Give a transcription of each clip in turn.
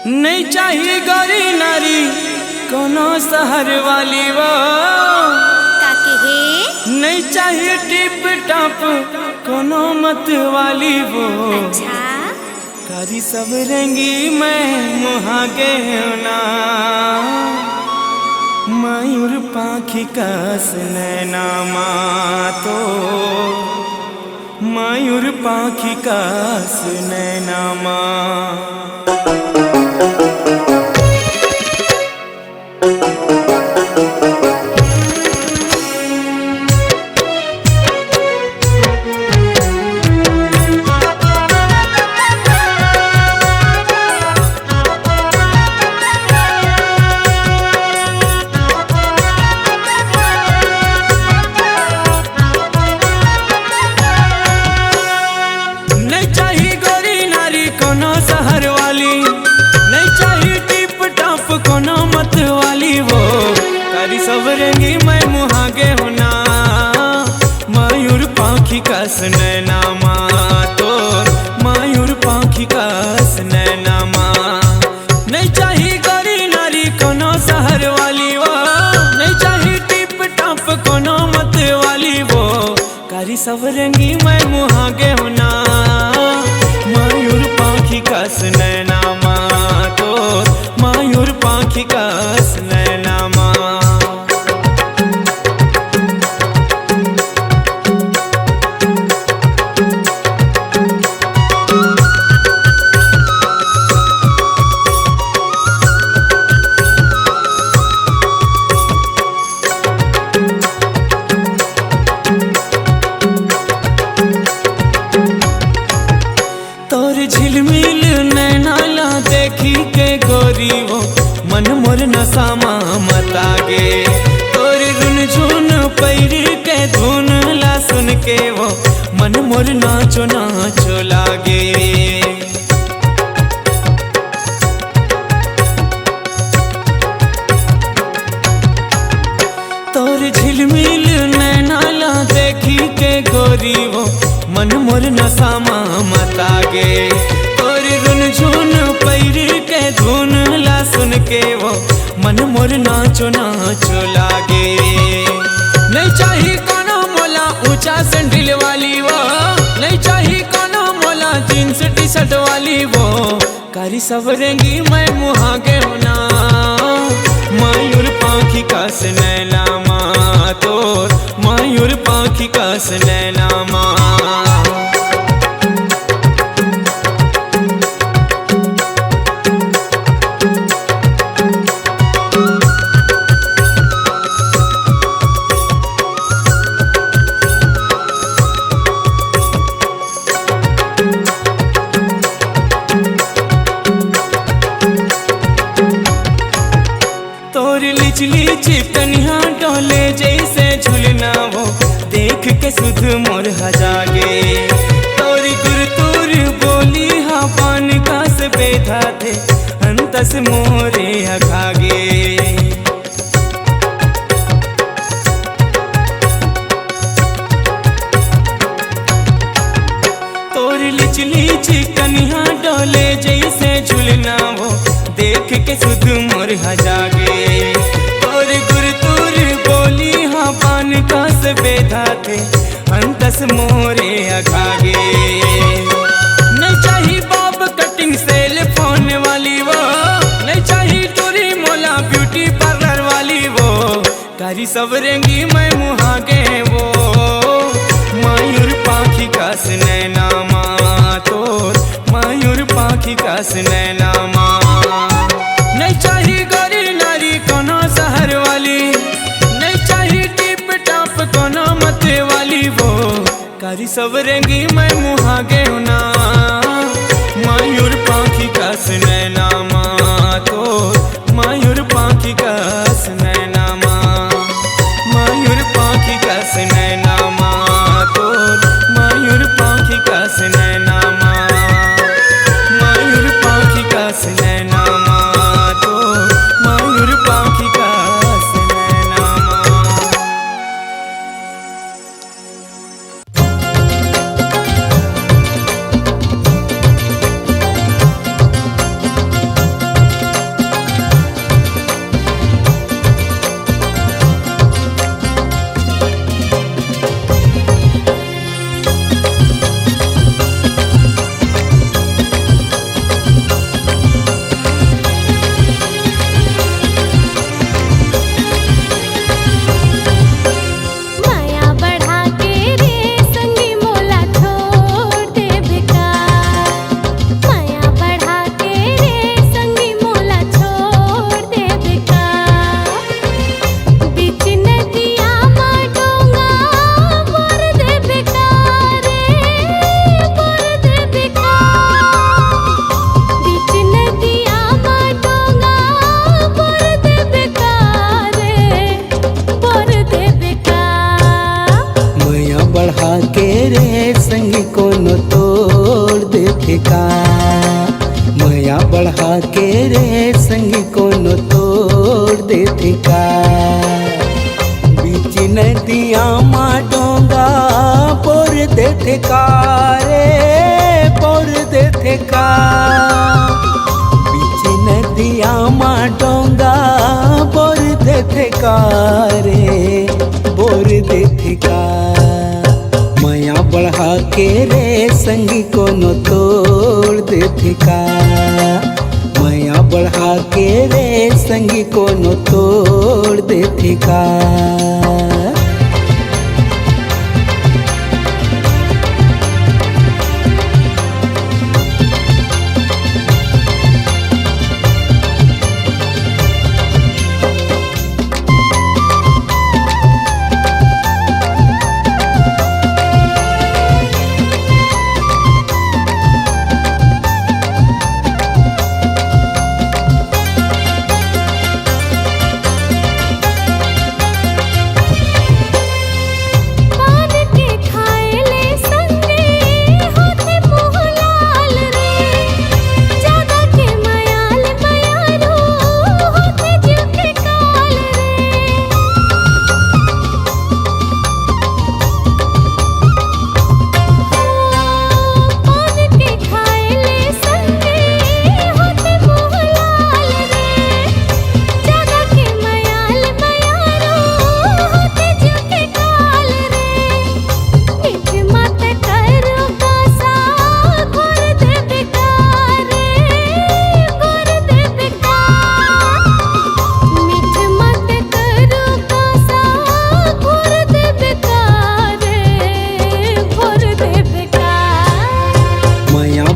नहीं चाहिए गौरी नारी कोनो शहर वाली वो काके हे नहीं चाहिए टिप टॉप कोनो मत वाली वो अच्छा कारी सब रंगी मैं मुहागे ना मयूर पाखी कस नैना तो मयूर पाखी कस नैना सब रंगी मैं मुहागे होना मयूर पाखी कस नैना तो मयूर पाखी कस नैना नहीं चाहिए गौरी नारी कोनो शहर वाली वो नहीं चाहिए टिप टॉप कोनो मत वाली वो कारी सब रंगी मैं मुहागे होना मयूर पाखी कस नैना तो मयूर पाखी कस नैना झिलमिल नैना ला देखी के गोरी वो मन मोर नसामा मतागे तोर रुन झुन पैर के धुन ला सुन के वो मन मोर नाचो नाचो लागे तोर झिलमिल नैना ला देखी के गोरी वो मन मोर नसामा मतागे तोर रुन झुन पैर के धुन ला सुन के वो मन मोर नाचो नाचो लागे नहीं चाहिए कोनो मोला ऊंचा सैंडल वाली वो नहीं चाहिए कोनो मोला जींस टी शर्ट वाली वो कारी सब रंगी मैं मुहागे होना मयूर पाखी कस नैना तोर मयूर पाखी कस नैना लिचली कन्या डोले जैसे झुलना वो देख के सुध मोर हजागे तोरी गुरतुर बोली हा पान का से बेधा थे अंतस मोरे हखागे तोरी लिचली कन्या डोले जैसे झुलना वो देख के सुध मोर हजागे और गुरतुर बोली हाँ पान का से बेधा थे अंतस मोरे अखागे नहीं चाहिए बॉब कटिंग सेल फोन वाली वो नहीं चाहिए टूरी मोला ब्यूटी पार्लर वाली वो कारी सब रंगी मैं मुहागे वो मयूर पाखी कस नैना तोर मयूर पाखी कस नैना नहीं चाहिए गौरी नारी कोनो शहर वाली नहीं चाहिए टिप टॉप कोनो मत वाली वो कारी सब रंगी मैं मुहागे होना मयूर पाखी कस नैना तोर मयूर पाखी कस नैना मयूर पाखी कस नैना तोर मयूर पाखी कस नैना मयूर पाखी कस नैना मयूर पाखी कस नैना माया बढ़ा के रे संगी कोनो तोड़ देते का बीच नदिया मा डोंगा पोर देते का रे पोर देते का बीच नदिया मा डोंगा पोर देते का रे बोर देते का माया बढ़ा के रे संगी कोनो तोड़ देते का माया बढ़ा के रे संगी कोनो तोड़ देते का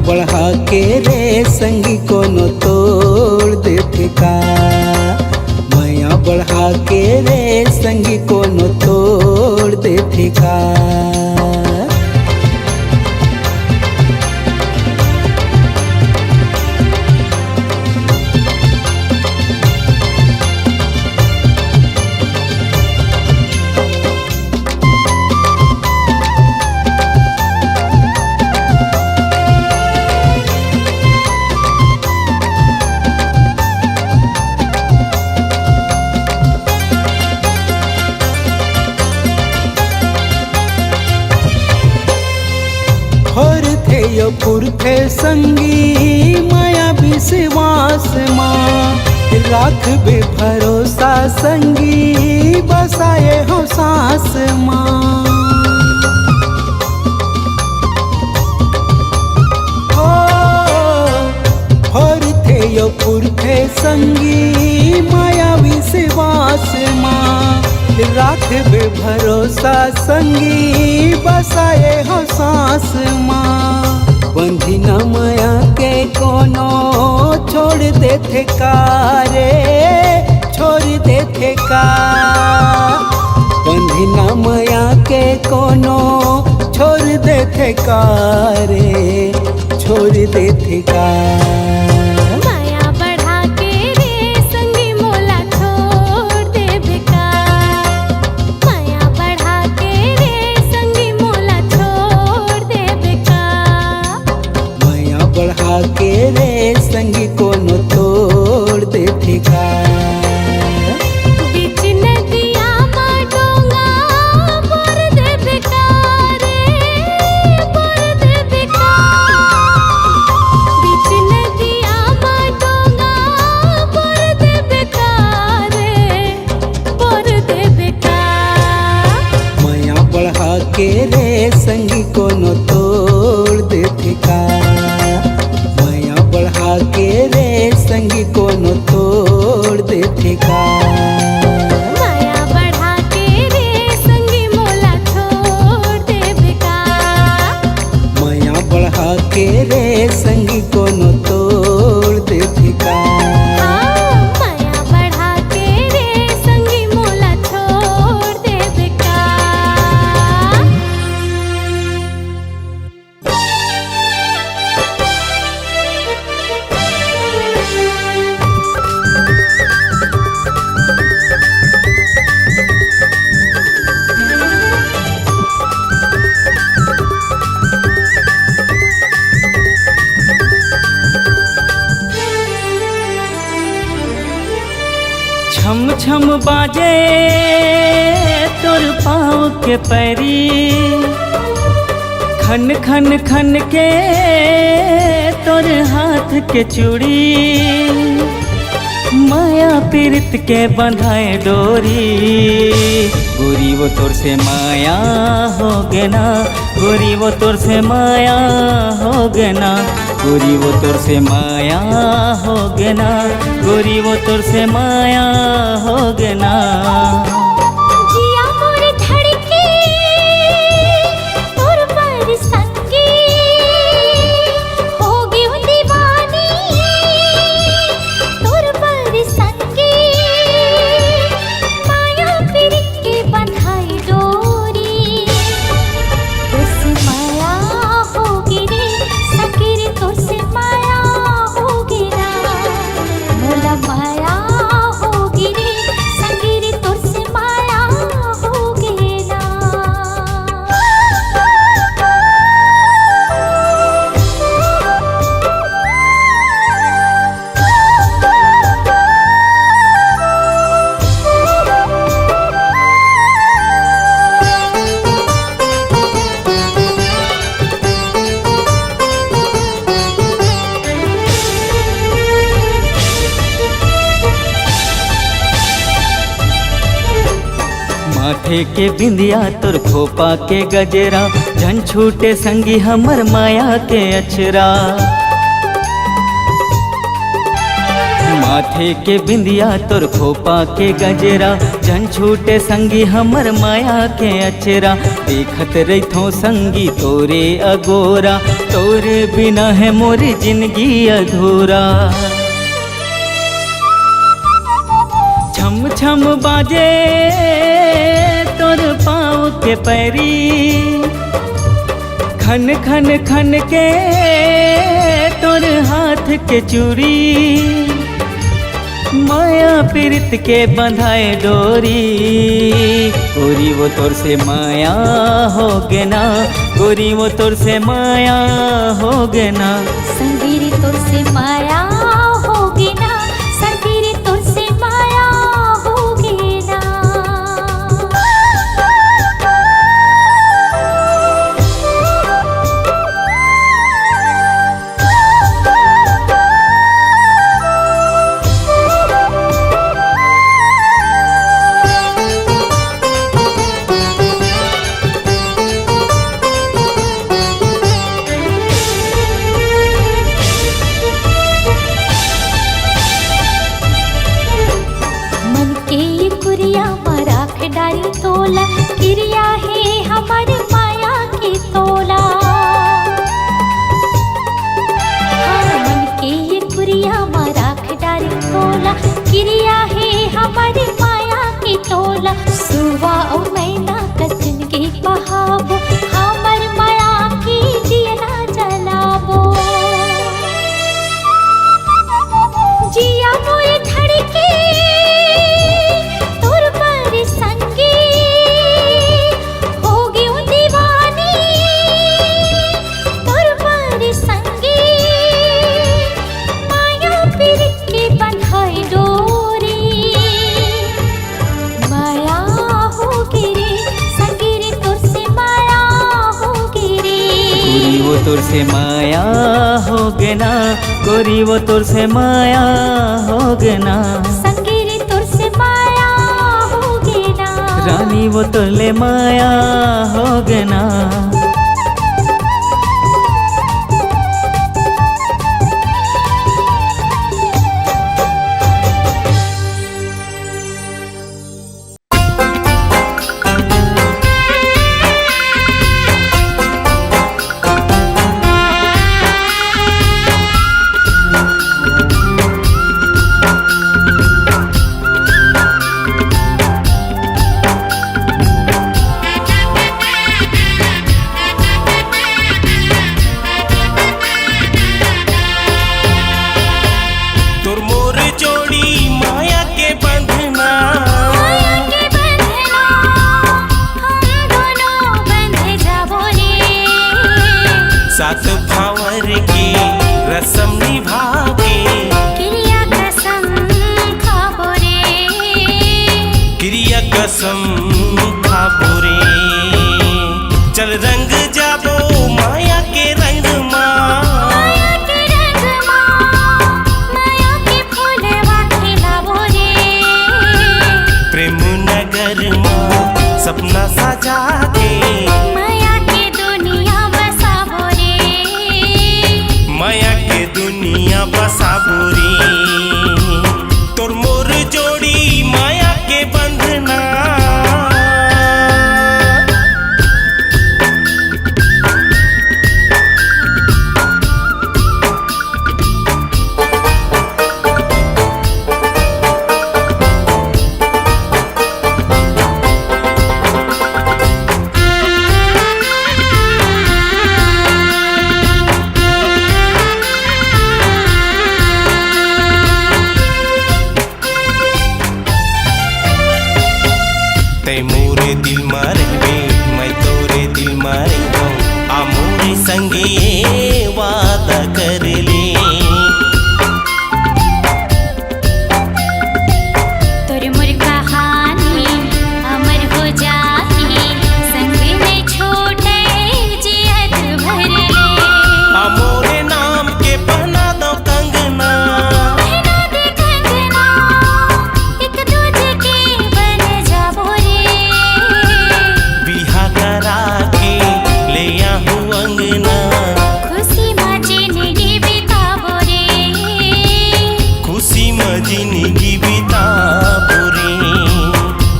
बढ़ा के रे संगी कोनो तोड़ देते का माया बढ़ा के रे संगी कोनो तोड़ देते का यो पुरखे संगी माया विश्वास माँ राख बे भरोसा संगी बसाए हो सांस माँ और थे यो पुरखे संगी माया विश्वास माँ राख बे भरोसा संगी बसाए हो सांस माँ बंधी न माया के कोनो छोड़ देते का रे छोड़ देते का बंधी न माया के कोनो छोड़ देते का रे छोड़ देते का बढ़ा के रे संगी कोनो तोड़ देते का बीच नदिया मा डोंगा बोर देबे का रे बोर देबे का बीच नदिया मा डोंगा बोर देबे का रे बोर देबे का माया बढ़ा के रे संगी कोनो तोड़ देते का बढ़ा के रे संगी कोनो तोड़ देते का माया बढ़ा के रे संगी मोला छोड़ देबे का माया बढ़ा के रे संगी कोनो तोड़ देते का माया बढ़ा के रे संगी मोला छोड़ देबे का छम छम बाजे तोर पाँव के पैरी, खन खन खन के तोर हाथ के चूड़ी, माया पीरित के बंधाए डोरी, गोरी वो तोर से माया हो गे ना, गोरी वो तोर से माया हो गे ना, गोरी वो तोर से माया हो गे ना, गोरी वो तोर से माया हो गे ना। जिया मोर धड़के तोर पर संगी, होगी हूँ दीवानी तोर पर संगी, माया पीरित के बंधाई डोरी, तुझसे माया होगी रे सखी रे, तुझसे माया होगी ना, मोला माया होगी रे सखी रे, तुझसे माया होगी ना। माथे के बिंदिया तोर खोपा के गजरा, झन छूटे संगी हमर माया के अचरा। माथे के बिंदिया तोर खोपा के गजरा, झन छूटे संगी हमर माया के अचरा। देखत रहिथो संगी तोरे अगोरा, तोरे बिना है मोरी जिंदगी अधूरा। छम छम बाजे तोर पाँव के पैरी, खन खन खन के तोर हाथ के चूड़ी, माया पीरित के बंधाए डोरी, गोरी वो तोर से माया हो गे ना, गोरी वो तोर से माया हो गे ना। संगीरी तोर से माया होगी ना, संगीरी तोर से माया होगी ना। मन के ये कुरिया मराख डारी तोला, क्रिया है हमारे माया की तोला। हाँ, मन के ये कुरिया मराख डारी तोला, क्रिया है हमारे माया की तोला। सुवा और मैना कचन के बहाबो, हमर माया की दिया ना जलाबो। जिया मोर धड़के तोर पर संगी, होगी हूँ दीवानी तोर पर संगी, माया पीरित के बंधाई डोरी, माया होगी रे संगी रे, तोर से माया होगी रे। गोरी वो तोर से माया हो गे ना, गोरी वो तोर से माया हो गे ना। संगीरी तोर से माया होगी ना, रानी वो तोर ले माया हो गे ना। तोरे दिल में रहबे मैं तोरे दिल में रहूं आ मोरे संगे वादा कर ले तोर मोर कहानी अमर हो जाही संग में छोटे जियत भर ले आ मोरे नाम के पहना दो कंगना पहना दे कंगना एक दूजे के बन जाबो रे बिहा करा के ले आहूं अंगना खुशी में जिंदगी बिताबो रे खुशी में जिंदगी बिताबो रे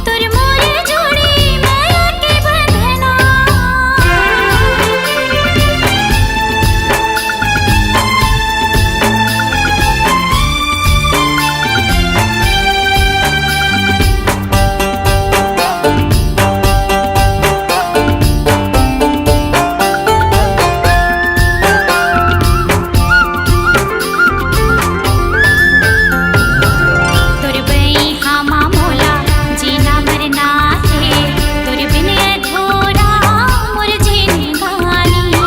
तोर मोर जोड़ी माया के बंधना तोर बई हामा मोला जीना मरना है तोर बिन अधूरा मोर जिंदगानी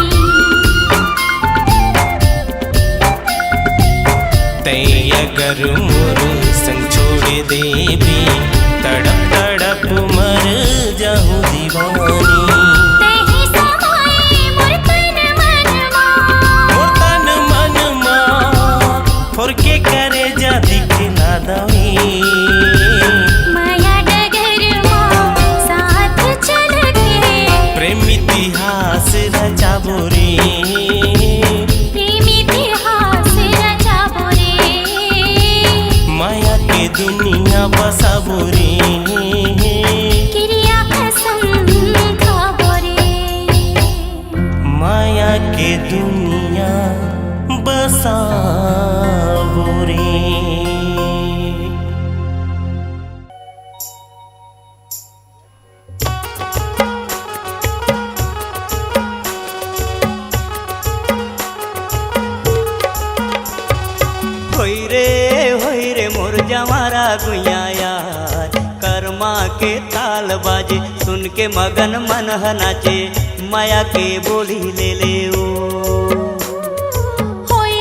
तै अगर मोर संग छोड़ देबे तड़प तड़प मर जाऊं दीवानी तही समाए मोर तन मनमा मोर तन मन मां फोर के करे जा दिखला दवे माया डगर मां साथ चल के प्रेम इतिहास रचाबो रे प्रेम इतिहास रचाबो रे माया के दुनिया बसाबो रे क्रिया कसम खाबो रे माया के दुनिया बसाबो रे होई रे मोर जवारा गुइया यार कर्मा के ताल बाजे सुन के मगन मन नाचे माया के बोली ले ले ओ होय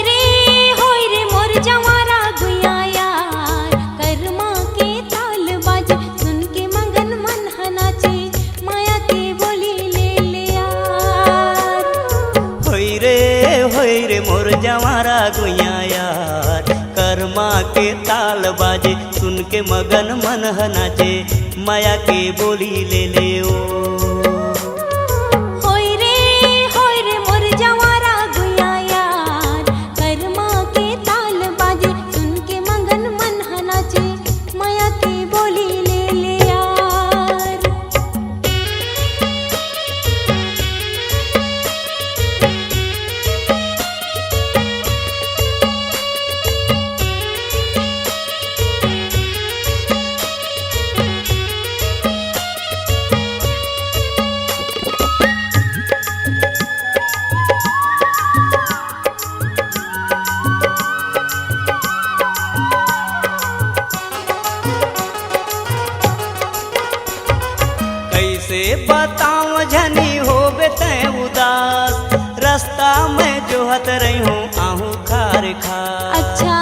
रे मोर जवारा गुइया यार कर्मा के ताल बाजे सुन के मगन मन नाचे माया के बोली ले ले यार होई रे मोर जवारा गुइया यार कर्मा के ताल बाजे सुन के मगन मन नाचे माया के बोली ले ले ओ होय रे मोर जवारा गुइया यार कर्मा के ताल बाजे सुन के मगन मन नाचे माया के बोली ले ले यार कैसे बताऊं झनी होबे तै उदास रास्ता में जोहत रही हूँ आहू खार खार अच्छा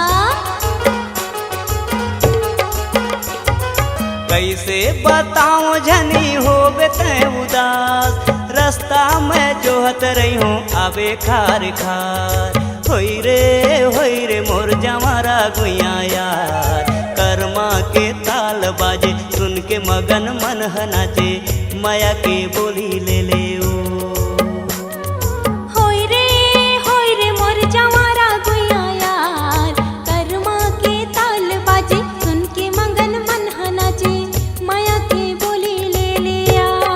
कैसे बताऊं झनी होबे तै उदास रास्ता में जोहत रही हूँ आबे खार खार होई रे मोर जवारा गुइया यार कर्मा के ताल बाजे सुन के मगन मन नाचे माया के बोली ले ले ओ होय रे मोर जवारा गुइया यार कर्मा के ताल बाजे सुन के मगन मन नाचे माया के बोली ले ले यार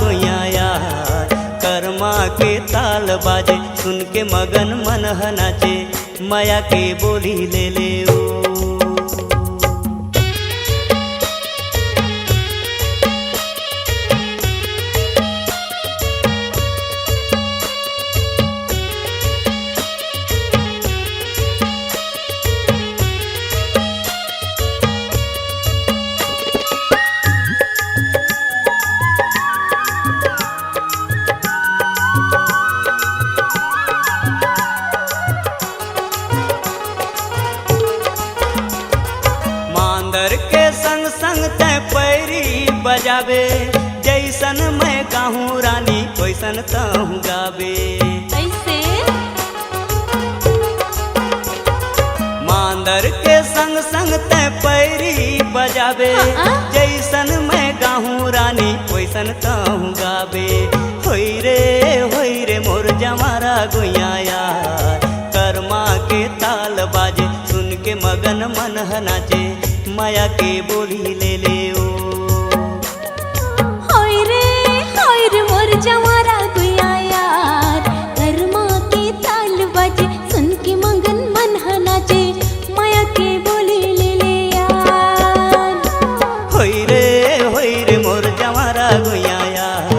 गुइया यार कर्मा के ताल बाजे सुन के मगन मन नाचे माया के बोली ले ले ओ मांदर के संग संग तय पैरी बजावे जैसन मैं गाहूँ रानी वैसन तहूँ गावे कैसे मांदर के संग संग तय पैरी बजावे जैसन मैं गाहूँ रानी वैसन तहूँ गावे होई रे मोर जमारा गुइया यार कर्मा के ताल बाजे सुन के मगन मन नाचे माया के बोली ले ले ओ होय रे मोर जवारा गुइया यार कर्मा के ताल बजे सुन के मगन मन नाचे माया के बोली ले ले यार होई रे मोर जवारा गुइया यार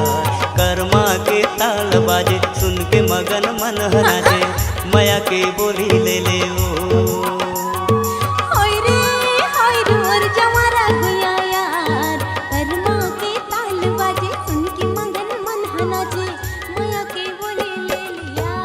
कर्मा के ताल बाजे सुन के मगन मन नाचे माया के बोली ले ले ओ होय रे मोर जवारा गुइया यार कर्मा के ताल बजे सुन के मगन मन नाचे माया के बोली ले ले यार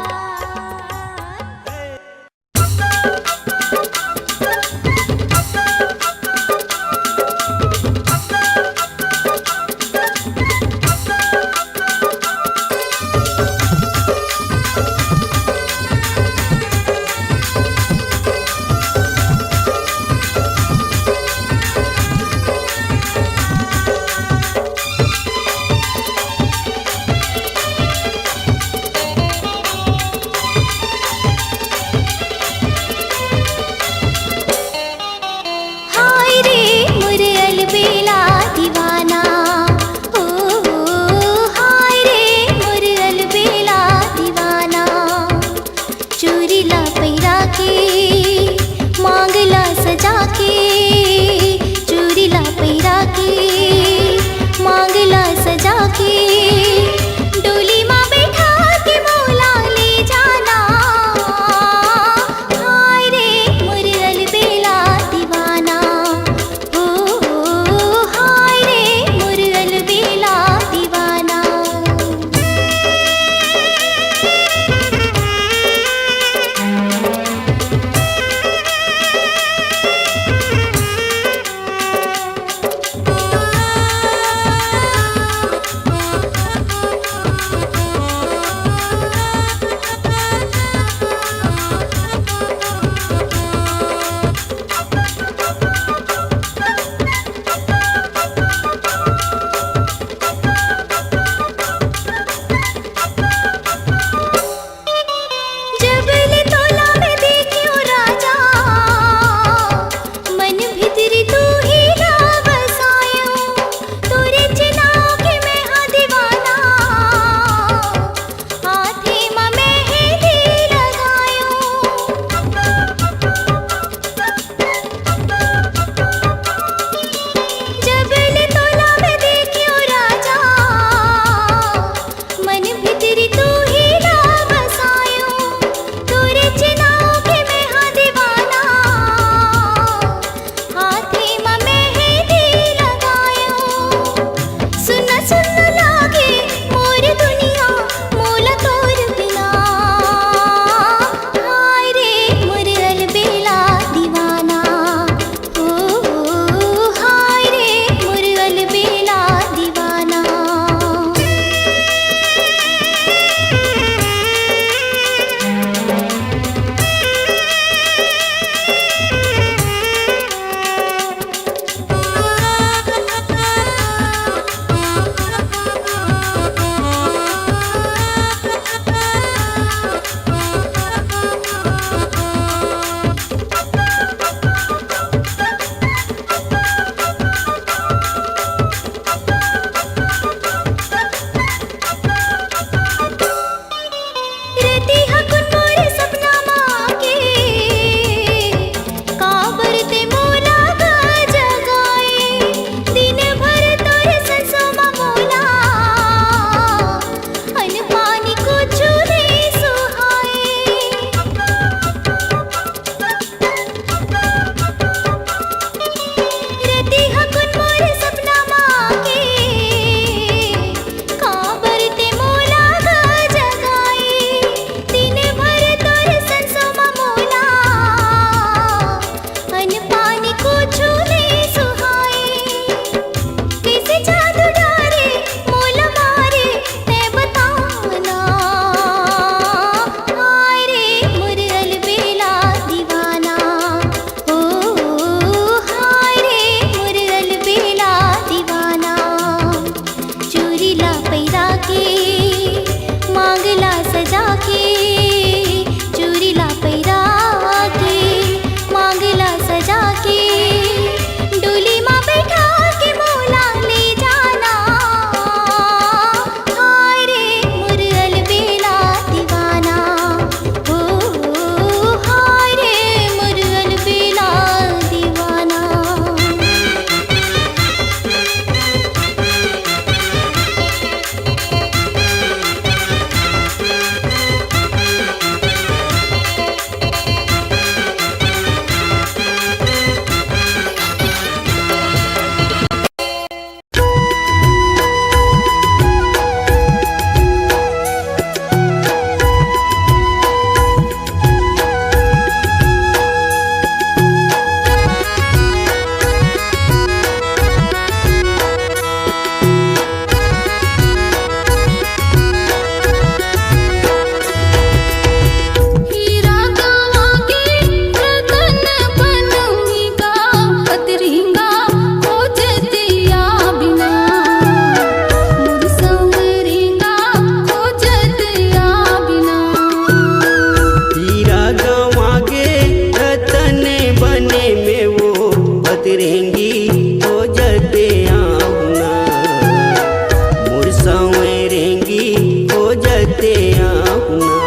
आहुना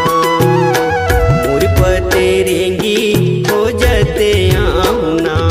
मोर पतेरेंगी खोजते आहुना।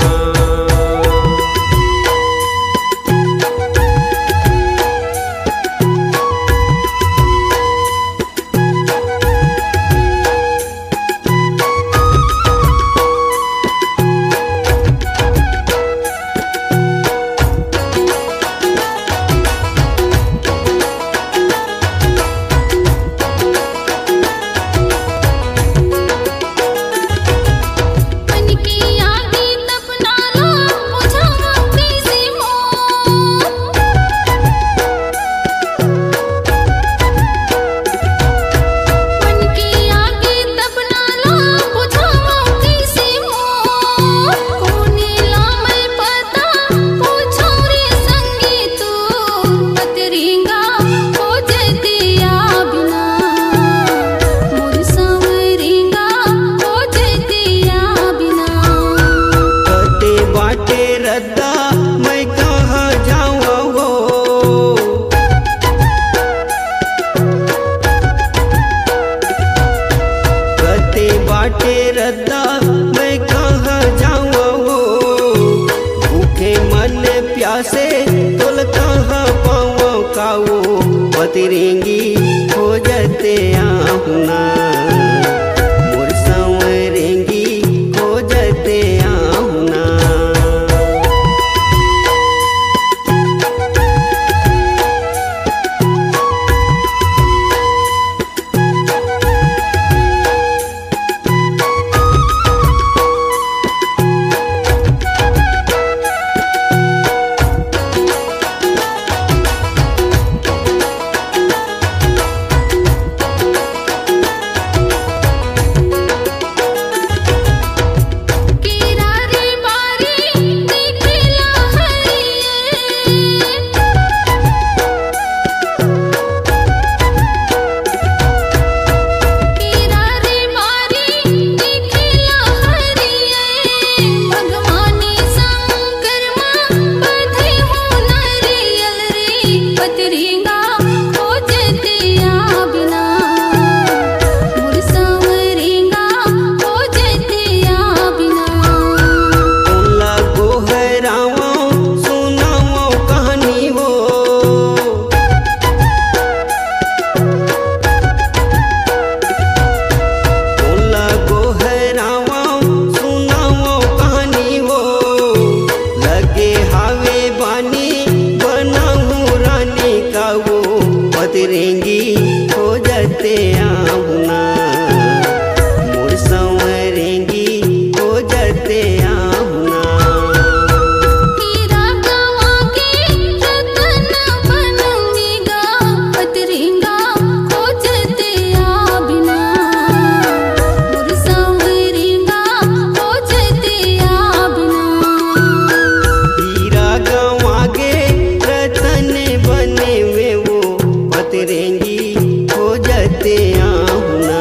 बाटे रद्दा मैं कहाँ जाऊँ भूखे मन प्यासे तोल कहाँ पाऊँ काऊ पतरेंगी खोजते आहुना मोर संवरेंगी खोजते आहुना। पतरेंगी खोजते आहुना मोर संवरेंगी खोजते आहुना। हीरा गवा के रतन बनूंगी गा पतरेंगा खोजते आबिना मोर संवरेंगा खोजते आबिना। हीरा गवा के रतन बने वे वो पतरेंगी खोजते आहुना।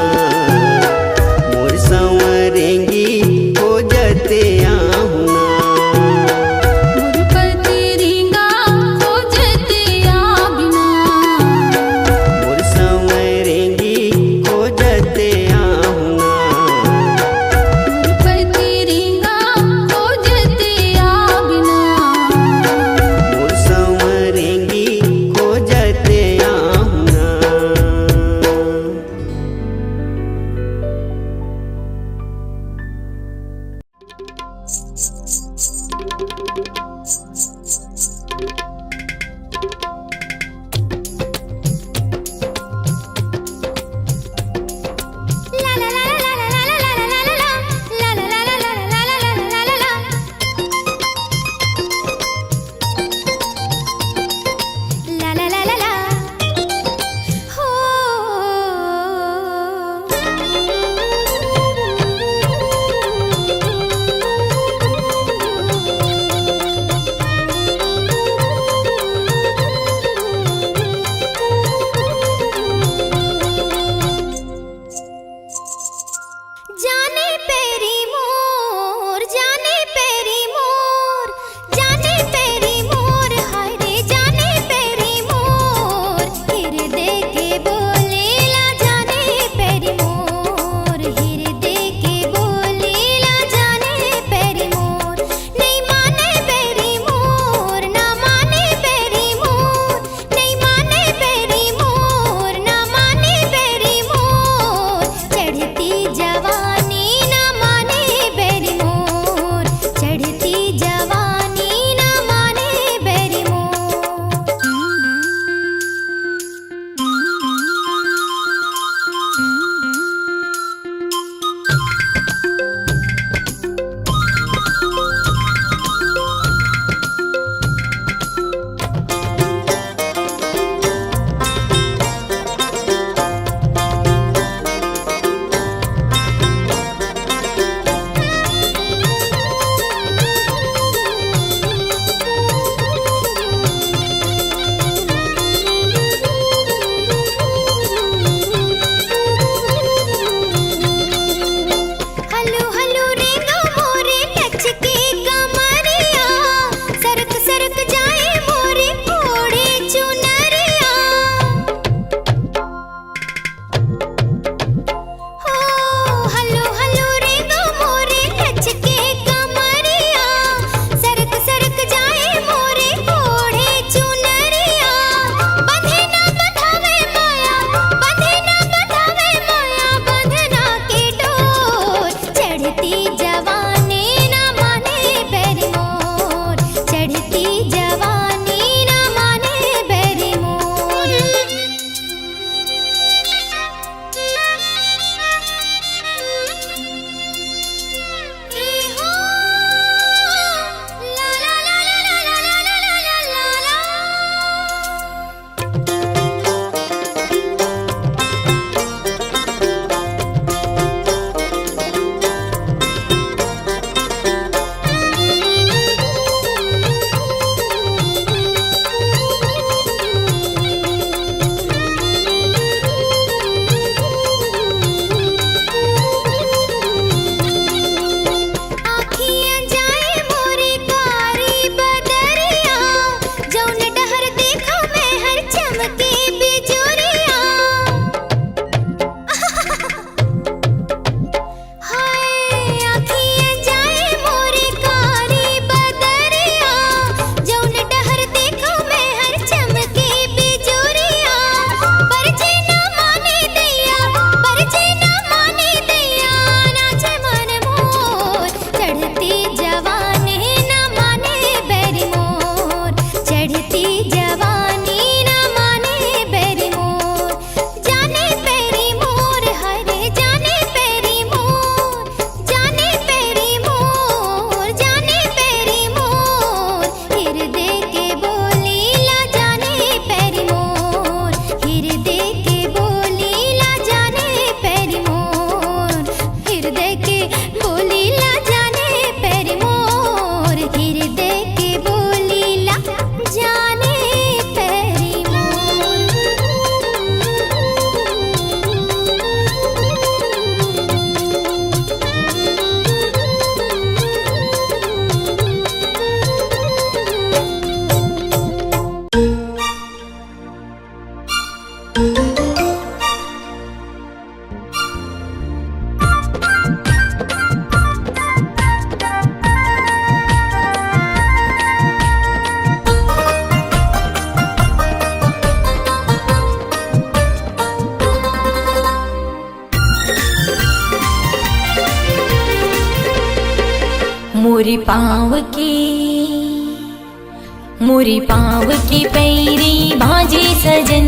मोरी पाँव की पैरी बाजे सजन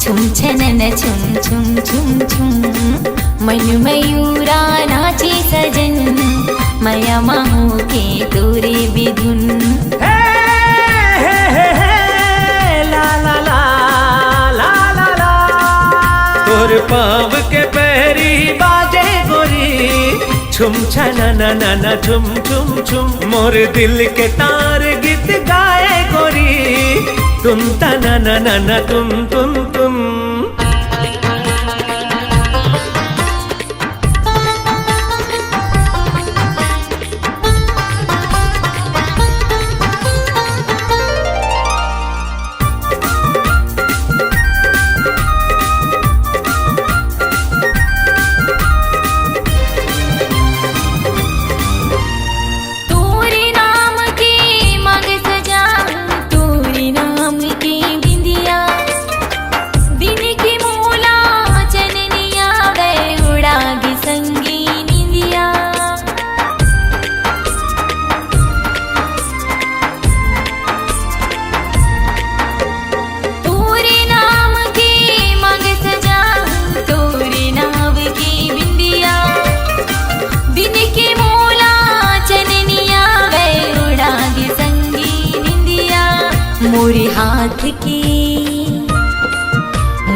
छुम छनन छुम छुम छुम छुम मन मयूरा नाचे सजन माया माहो के तोरे बिधुन ला ला ला ला ला ला तोर पाँव के पैरी बाजे गोरी छुम छनन छुम छुम छुम मोर दिल के तार गीत गाए गोरी तुम तनन तुम तुम तुम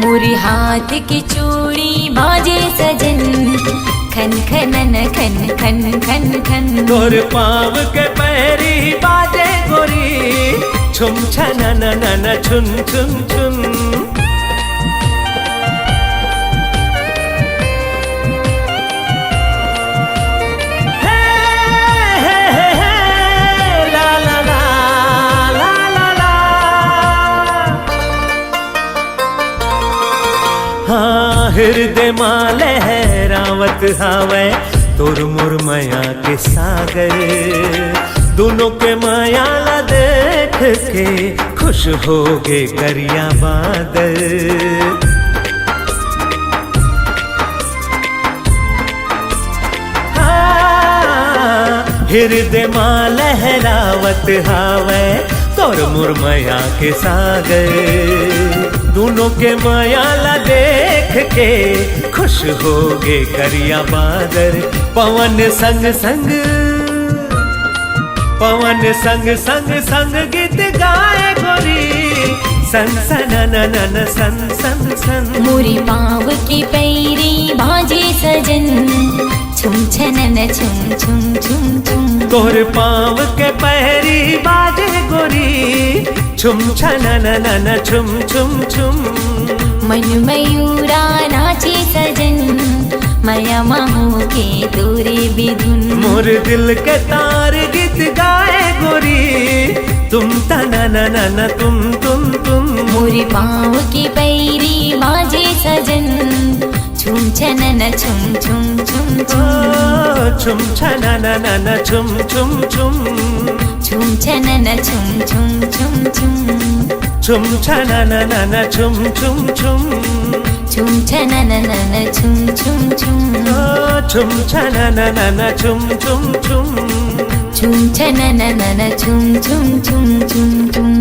मोरी हाथ की चूड़ी बाजे सजन खन खनन खन खन खन खन तोर पाँव के पैरी बाजे गोरी छुम छनन छुन छुन छुन हृदय माँ लहरावत हावे तोर मोर माया के सागर दोनों के माया ला देख के खुश हो गे करिया बादल हृदय माँ लहरावत हावे तोर मोर माया के सागर दोनों के माया ला देख के खुश हो गे करिया बादर पवन संग संग संग गीत गाए गोरी सन सननन सन सन सन मोरी पाँव की पैरी बाजे सजन छुम छनन छुम छुम छुम छुम तोर पाँव के पैरी बाजे गोरी छुम छनन छुम छुम छुम मन मयूरा नाचे सजन माया माहो के तोरे बिधुन मोर दिल के तार गीत गाए गोरी तुम तनन तुम तुम तुम मोरी पाँव की पैरी बाजे सजन छुम छनन छुम छुम छुम छुम छुम छनन छुम छुम छुम छुम छनन छुम छुम छुम छुम छुम छनन छुम छुम छुम छुम छनन छुम छुम छुम छुम छनन छुम छुम छुम छुम छनन छुम छुम छुम छुम छुम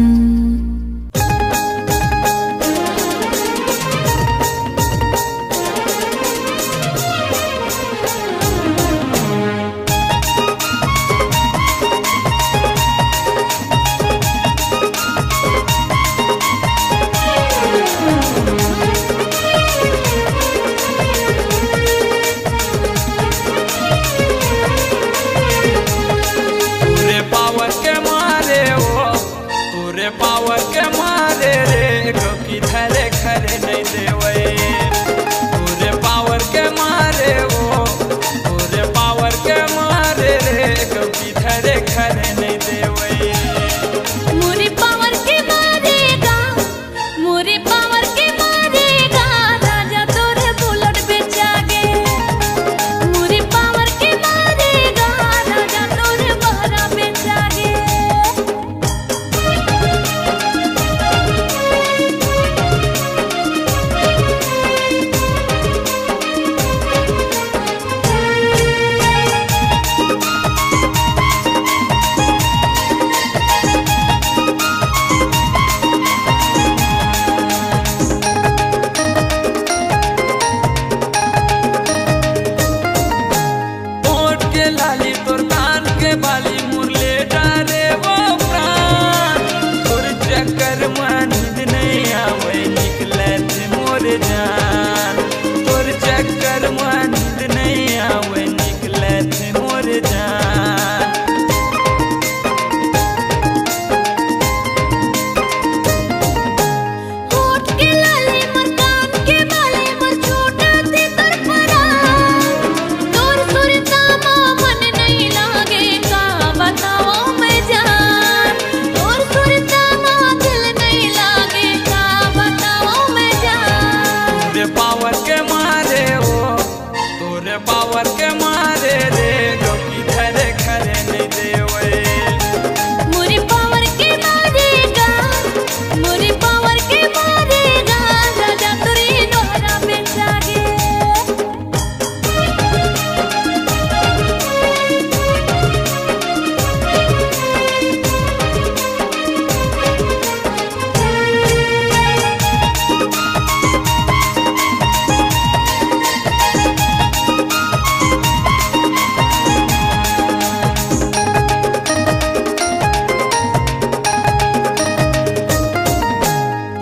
पावर के मारे रे गोपी धरे खरे नहीं देवे मोरे पावर के मारेगा मोरे पावर के मारेगा राजा तुरी दोहरा में जागे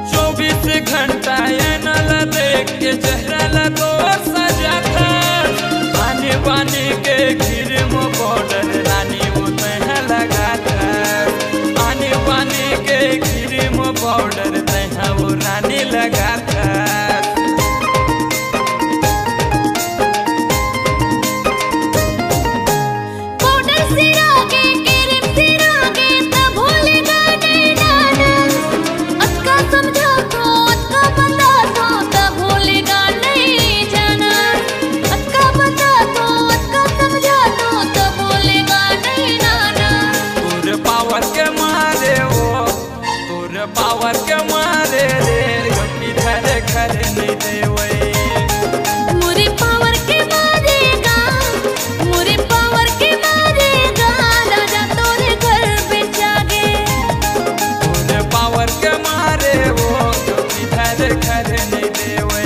घंटा ये नल देख के चेहरा लगो सजा था आने बाने के घिर मो बॉर्डर रानी वो तह लगा था आने बाने के घिर मो बॉर्डर तह वो रानी लगा था पावर के मारे रे गोपी धरे खरे नहीं देवे मोरे पावर के मारेगा मोरे पावर के मारेगा राजा तोरे घर पे जागे तोरे पावर के मारे वो गोपी धरे खरे नहीं देवे